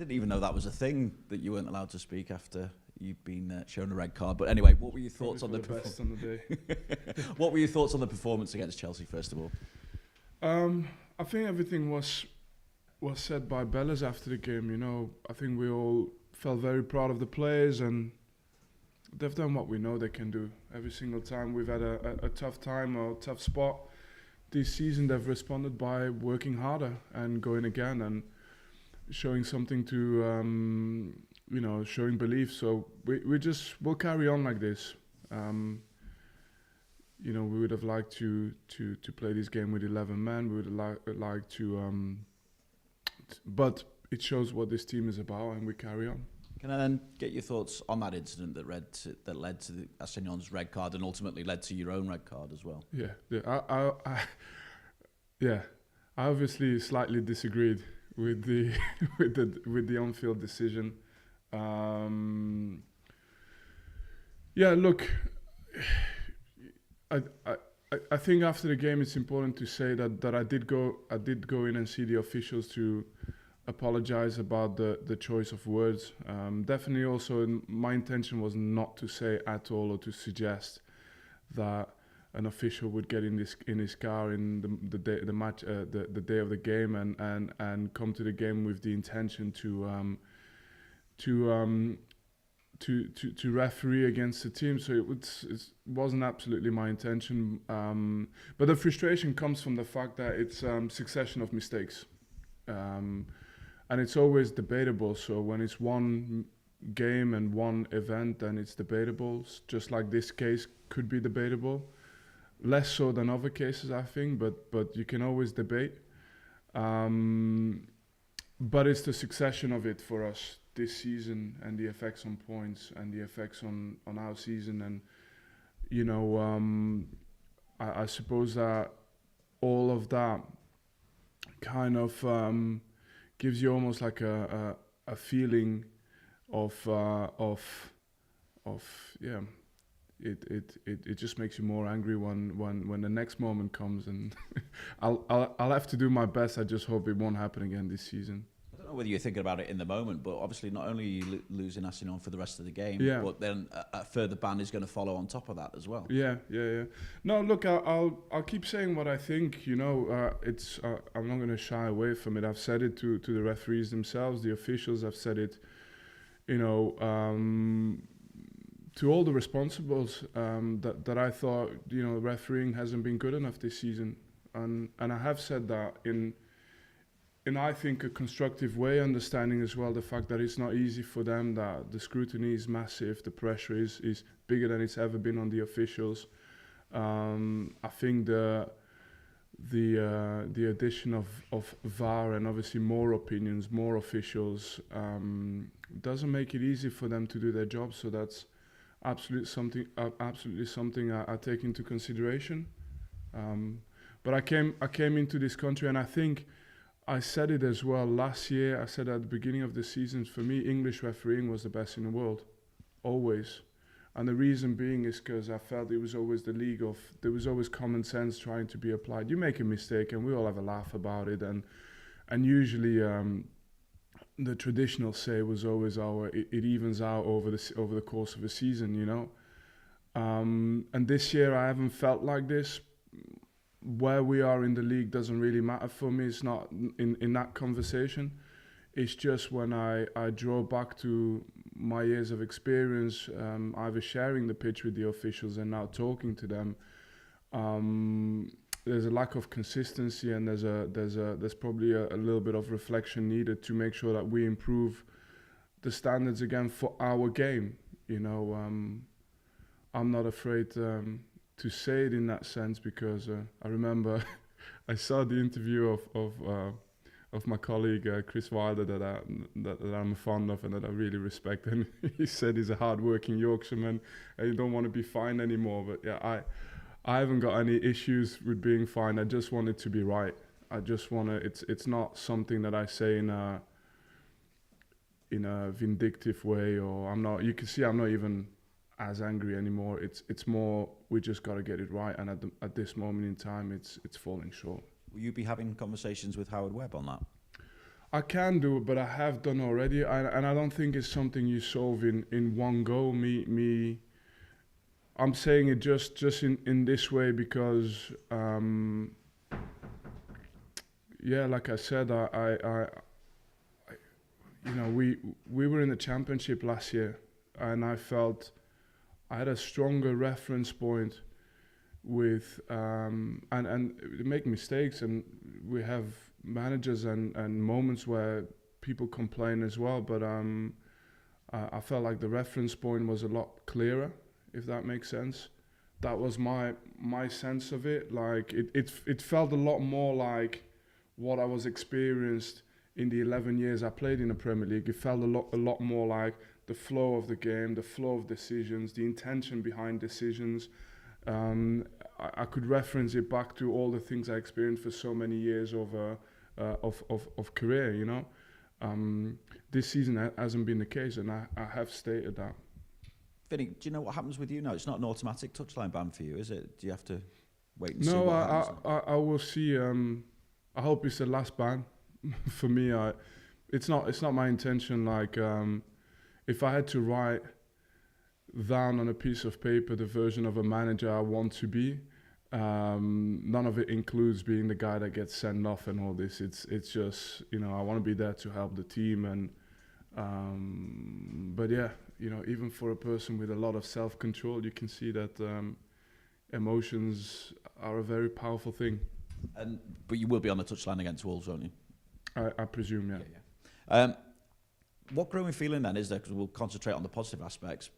didn't even know that was a thing, that you weren't allowed to speak after you've been shown a red card. But anyway, what were your thoughts on the best on the day? What were your thoughts on the performance against Chelsea, first of all? I think everything was said by Bellas after the game. You know, I think we all felt very proud of the players, and they've done what we know they can do. Every single time we've had a tough time or a tough spot this season, they've responded by working harder and going again and showing something to, showing belief. So we'll carry on like this. We would have liked to play this game with 11 men. We would have liked to, but it shows what this team is about, and we carry on. Can I then get your thoughts on that incident that led to Asenion's red card and ultimately led to your own red card as well? I obviously slightly disagreed with the with the on-field decision. Look, I think after the game it's important to say that I did go in and see the officials to apologize about the choice of words. Definitely also my intention was not to say at all or to suggest that an official would get in his car in the day of the game and come to the game with the intention to referee against the team. So it wasn't absolutely my intention. But the frustration comes from the fact that it's succession of mistakes. And it's always debatable. So when it's one game and one event, then it's debatable. Just like this case could be debatable. Less so than other cases, I think, but you can always debate. But it's the succession of it for us this season, and the effects on points and the effects on our season. And, I suppose that all of that kind of gives you almost like a feeling of It just makes you more angry when the next moment comes, and I'll have to do my best. I just hope it won't happen again this season. I don't know whether you're thinking about it in the moment, but obviously not only are you losing Asenion for the rest of the game, but then a further ban is going to follow on top of that as well. Yeah. No, look, I'll keep saying what I think. It's I'm not going to shy away from it. I've said it to the referees themselves, the officials. I've said it, to all the responsibles, that I thought, refereeing hasn't been good enough this season. And I have said that in I think a constructive way, understanding as well the fact that it's not easy for them, that the scrutiny is massive, the pressure is bigger than it's ever been on the officials. I think the addition of VAR and obviously more opinions, more officials, doesn't make it easy for them to do their job. So that's absolutely something I take into consideration. But I came into this country, and I think I said it as well last year. I said at the beginning of the season, for me, English refereeing was the best in the world, always. And the reason being is because I felt it was always there was always common sense trying to be applied. You make a mistake, and we all have a laugh about it, and usually the traditional say was always it evens out over the course of a season, And this year I haven't felt like this. Where we are in the league doesn't really matter for me. It's not in that conversation. It's just when I draw back to my years of experience, either sharing the pitch with the officials and now talking to them, there's a lack of consistency, and there's probably a little bit of reflection needed to make sure that we improve the standards again for our game. I'm not afraid to say it in that sense, because I remember I saw the interview of my colleague Chris Wilder that I'm fond of and that I really respect, and he said he's a hard-working Yorkshireman and you don't want to be fined anymore. But yeah, I haven't got any issues with being fined. I just want it to be right. I just want to. It's not something that I say in a vindictive way, or I'm not. You can see I'm not even as angry anymore. It's more we just got to get it right, and at this moment in time, it's falling short. Will you be having conversations with Howard Webb on that? I can do it, but I have done already, and I don't think it's something you solve in one go. I'm saying it just in this way because, like I said, we were in the championship last year, and I felt I had a stronger reference point with, and make mistakes, and we have managers and moments where people complain as well, but I felt like the reference point was a lot clearer, if that makes sense. That was my sense of it. Like it felt a lot more like what I was experienced in the 11 years I played in the Premier League. It felt a lot more like the flow of the game, the flow of decisions, the intention behind decisions. I could reference it back to all the things I experienced for so many years of career, you know. This season hasn't been the case, and I have stated that. Vinny, do you know what happens with you now? It's not an automatic touchline ban for you, is it? Do you have to wait and see what happens? No, I will see. I hope it's the last ban. For me, it's not my intention. Like, if I had to write down on a piece of paper the version of a manager I want to be, none of it includes being the guy that gets sent off and all this. It's just, you know, I want to be there to help the team, and but yeah, you know, even for a person with a lot of self-control, you can see that emotions are a very powerful thing. But you will be on the touchline against Wolves, won't you? I presume, yeah. Yeah. What growing feeling then is there, because we'll concentrate on the positive aspects,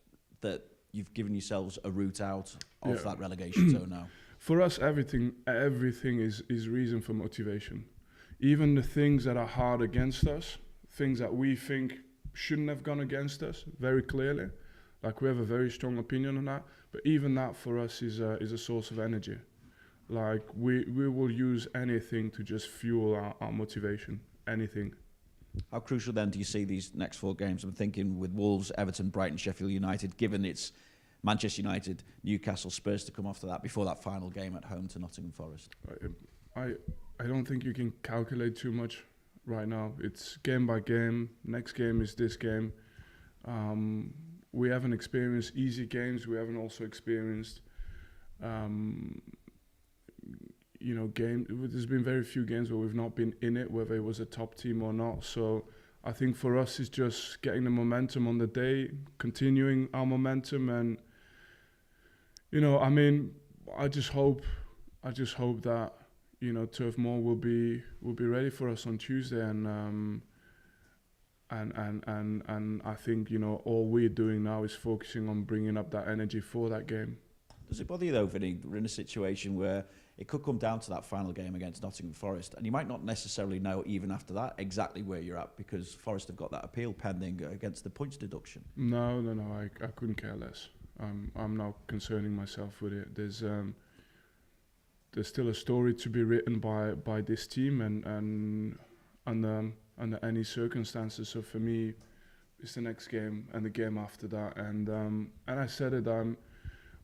that you've given yourselves a route out of that relegation zone now? For us, everything is reason for motivation. Even the things that are hard against us, things that we think shouldn't have gone against us, very clearly. Like, we have a very strong opinion on that. But even that for us is a source of energy. Like, we will use anything to just fuel our motivation, anything. How crucial then do you see these next 4 games? I'm thinking with Wolves, Everton, Brighton, Sheffield United, given it's Manchester United, Newcastle, Spurs to come after that before that final game at home to Nottingham Forest. I don't think you can calculate too much right now. It's game by game. Next game is this game. We haven't experienced easy games. We haven't also experienced there's been very few games where we've not been in it, whether it was a top team or not. So I think for us it's just getting the momentum on the day, continuing our momentum, and I just hope that Turf Moor will be ready for us on Tuesday, and I think all we're doing now is focusing on bringing up that energy for that game. Does it bother you though, Vinny? We're in a situation where it could come down to that final game against Nottingham Forest, and you might not necessarily know even after that exactly where you're at, because Forest have got that appeal pending against the points deduction. No, I couldn't care less. I'm not concerning myself with it. There's still a story to be written by this team, and under any circumstances. So for me, it's the next game and the game after that. And I said it.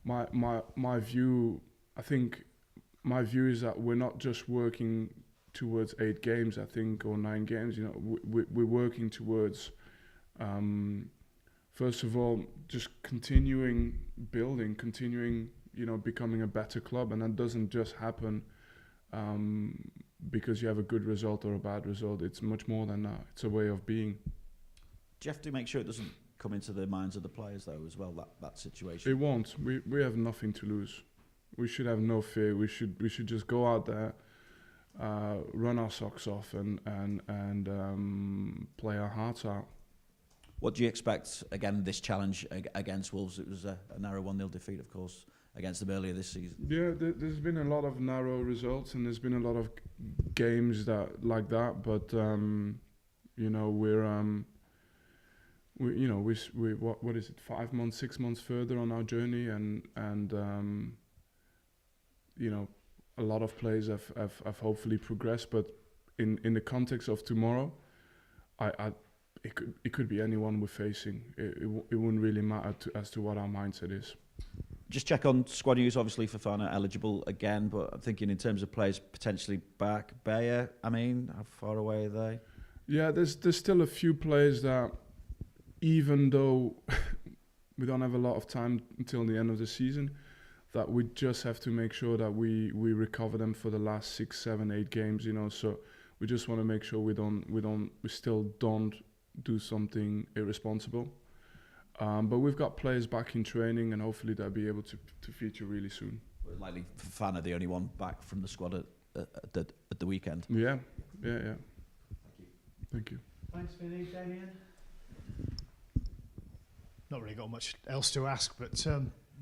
My view. I think my view is that we're not just working towards 8 games, I think, or 9 games. We're working towards, first of all, just continuing building, becoming a better club, and that doesn't just happen because you have a good result or a bad result. It's much more than that. It's a way of being. Do you have to make sure it doesn't come into the minds of the players though as well, that situation? It won't. We have nothing to lose. We should have no fear. We should just go out there, run our socks off, and play our hearts out. What do you expect again this challenge against Wolves? It was a narrow 1-0 defeat, of course, against them earlier this season. Yeah, there's been a lot of narrow results, and there's been a lot of games like that. But we're what is it? 5 months, 6 months further on our journey, and a lot of players have hopefully progressed, but in the context of tomorrow, it could be anyone we're facing. It wouldn't really matter as to what our mindset is. Just check on squad news. Obviously, Fofana eligible again, but I'm thinking in terms of players potentially back. Bayer, how far away are they? Yeah, there's still a few players that, even though we don't have a lot of time until the end of the season, that we just have to make sure that we recover them for the last 6, 7, 8 games. So we just want to make sure we still don't do something irresponsible. But we've got players back in training, and hopefully they'll be able to feature really soon. Likely Fana the only one back from the squad at the weekend. Yeah. Thank you. Thanks, Vinny. Damien? Not really got much else to ask, but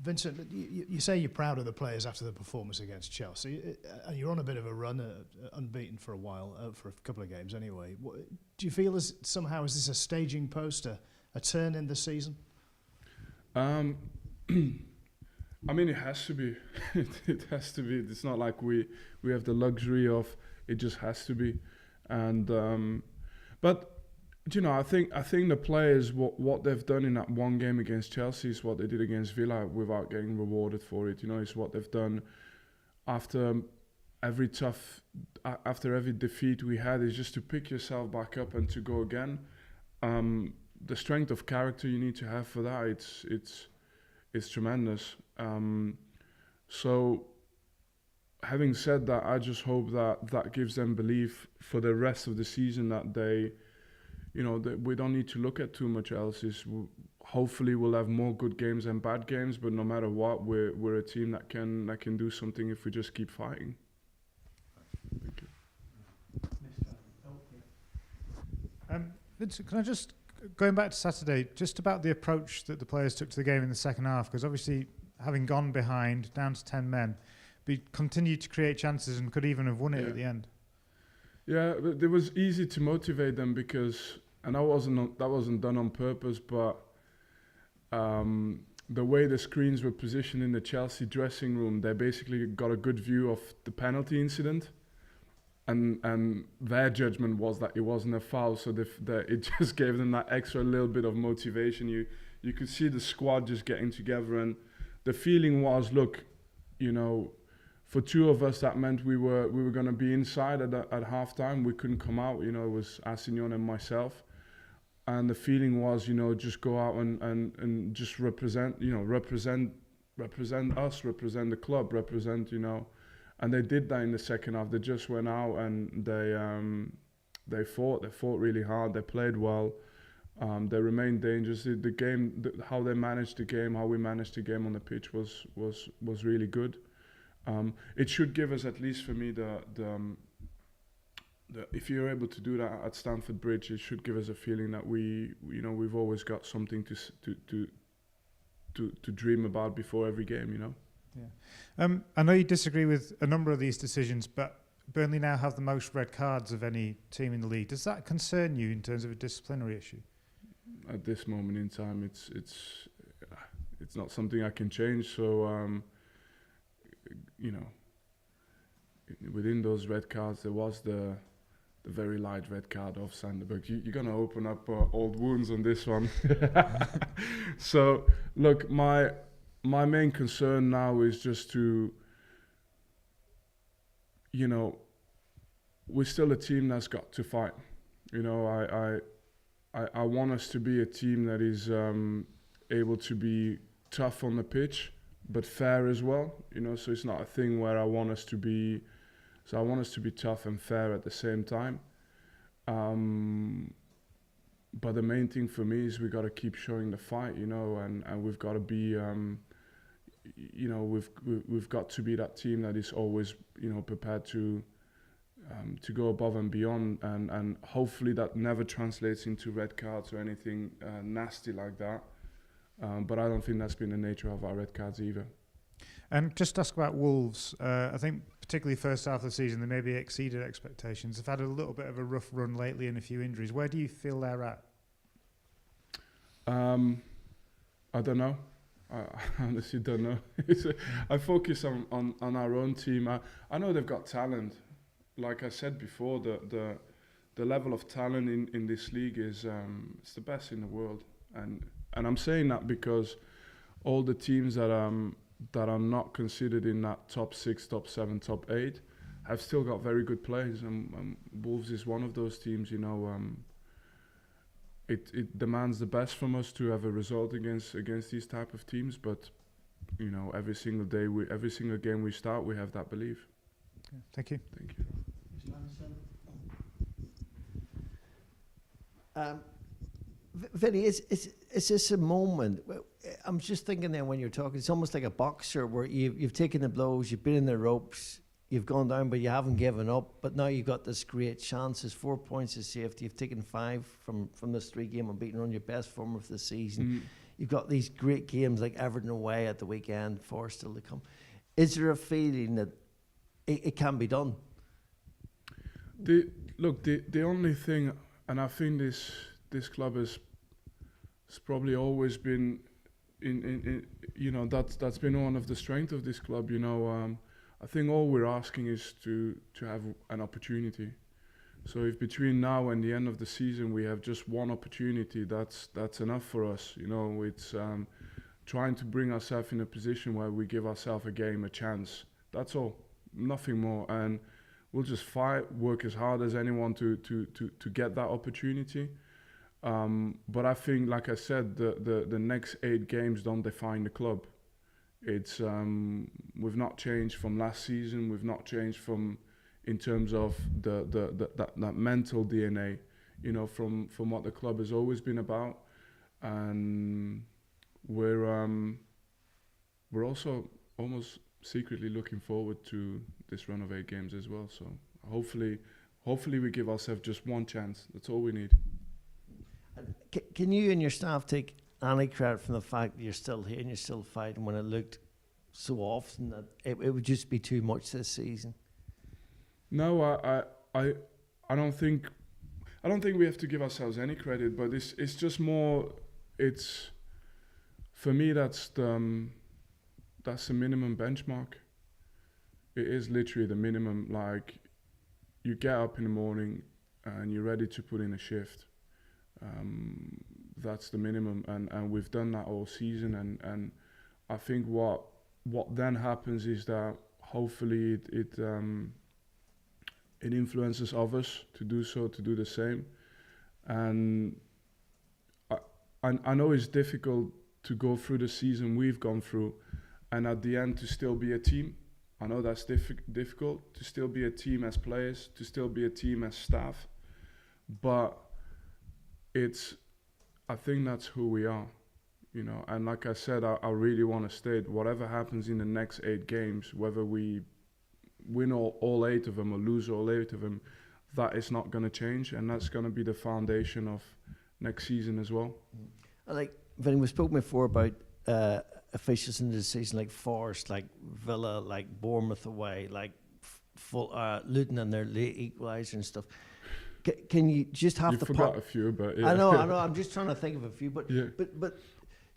Vincent, you say you're proud of the players after the performance against Chelsea, and you're on a bit of a run, unbeaten for a while, for a couple of games anyway. Do you feel is this a staging post, a turn in the season? I mean, it has to be. It has to be. It's not like we have the luxury of it just has to be. And but I think the players, what they've done in that one game against Chelsea is what they did against Villa without getting rewarded for it. It's what they've done after every defeat we had, is just to pick yourself back up and to go again. The strength of character you need to have for that, it's tremendous. So having said that, I just hope that gives them belief for the rest of the season, that they, that we don't need to look at too much else. Hopefully we'll have more good games than bad games, but no matter what, we're a team that can do something if we just keep fighting. Thank you. Vincent, can I just, going back to Saturday, just about the approach that the players took to the game in the second half, because obviously having gone behind, down to 10 men, we continued to create chances and could even have won it at the end. Yeah, it was easy to motivate them because, and that wasn't done on purpose, but the way the screens were positioned in the Chelsea dressing room, they basically got a good view of the penalty incident. And their judgment was that it wasn't a foul, so it just gave them that extra little bit of motivation. You could see the squad just getting together, and the feeling was, look, for two of us that meant we were going to be inside at halftime. We couldn't come out. It was Assignon and myself, and the feeling was, just go out and just represent us, represent the club, represent. And they did that in the second half. They just went out and they fought really hard. They played well. They remained dangerous. The game, how they managed the game, how we managed the game on the pitch was really good. It should give us, at least for me, the if you're able to do that at Stamford Bridge, it should give us a feeling that we've always got something to dream about before every game. Yeah. I know you disagree with a number of these decisions, but Burnley now have the most red cards of any team in the league. Does that concern you in terms of a disciplinary issue? At this moment in time, it's not something I can change. So, within those red cards, there was the very light red card off Sanderberg. You're going to open up old wounds on this one. So, look, my main concern now is just to, we're still a team that's got to fight. I want us to be a team that is able to be tough on the pitch, but fair as well. So it's not a thing where I want us to be tough and fair at the same time. But the main thing for me is we got to keep showing the fight, and we've got to be, we've got to be that team that is always, prepared to go above and beyond, and hopefully that never translates into red cards or anything nasty like that. But I don't think that's been the nature of our red cards either. And just ask about Wolves. I think particularly first half of the season, they maybe exceeded expectations. They've had a little bit of a rough run lately and a few injuries. Where do you feel they're at? I don't know. I honestly don't know. I focus on our own team. I know they've got talent. Like I said before, the level of talent in this league is it's the best in the world. And I'm saying that because all the teams that are not considered in that top 6, top 7, top 8 have still got very good players, and Wolves is one of those teams. You know, it demands the best from us to have a result against these type of teams, but you know, every single game we start, we have that belief. Yeah, thank you. Thank you. Vinny, is this a moment? I'm just thinking then when you're talking, it's almost like a boxer where you've taken the blows, you've been in the ropes, you've gone down, but you haven't given up. But now you've got this great chance. There's 4 points of safety. You've taken 5 from this 3-game unbeaten run, your best form of the season. You've got these great games like Everton away at the weekend, Forest still to come. Is there a feeling that it can be done? The only thing, and I think this club has probably always been in you know, that's been one of the strengths of this club. You know, I think all we're asking is to have an opportunity. So if between now and the end of the season we have just one opportunity, that's enough for us. You know, it's trying to bring ourselves in a position where we give ourselves a game, a chance. That's all, nothing more. And we'll just fight, work as hard as anyone to get that opportunity. But I think, like I said, the next 8 games don't define the club. It's we've not changed from last season. We've not changed from in terms of that mental DNA, you know, from what the club has always been about, and we're also almost secretly looking forward to this run of 8 games as well. So hopefully we give ourselves just one chance. That's all we need. Can you and your staff take any credit from the fact that you're still here and you're still fighting when it looked so often that it would just be too much this season? No, I don't think we have to give ourselves any credit, but it's just more. It's for me that's the minimum benchmark. It is literally the minimum. Like, you get up in the morning and you're ready to put in a shift. That's the minimum, and we've done that all season. And I think what then happens is that hopefully it influences others to do so, to do the same. And I know it's difficult to go through the season we've gone through, and at the end to still be a team. I know that's difficult to still be a team as players, to still be a team as staff, but I think that's who we are, you know. And like I said, I really want to state, whatever happens in the next 8 games, whether we win all 8 of them or lose all 8 of them, that is not going to change, and that's going to be the foundation of next season as well. Like, Vinny, we spoke before about officials in the season like Forest, like Villa, like Bournemouth away, like Luton and their late equaliser and stuff. Can you just have you forgot a few, but yeah. I know. I'm just trying to think of a few, but yeah. but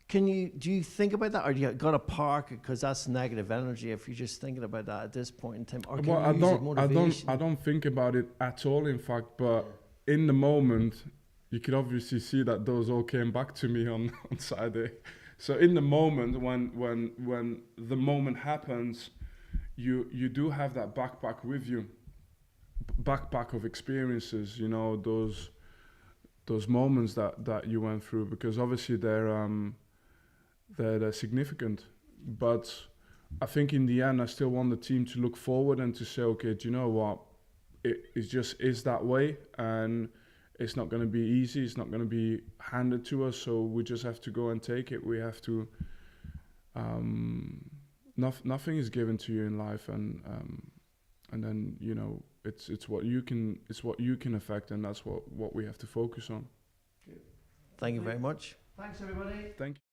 do you think about that, or do you got to park it because that's negative energy if you're just thinking about that at this point in time? Or can you use it motivation? I don't think about it at all, in fact. But in the moment, you could obviously see that those all came back to me on Saturday. So in the moment, when the moment happens, you do have that backpack with you. Backpack of experiences, you know, those moments that you went through, because obviously they're significant. But I think in the end, I still want the team to look forward and to say, okay, do you know what? It just is that way, and it's not going to be easy. It's not going to be handed to us. So we just have to go and take it. We have to. Nothing is given to you in life, and then, you know, it's what you can affect, and that's what we have to focus on. Thank you very much. Thanks, everybody. Thank you.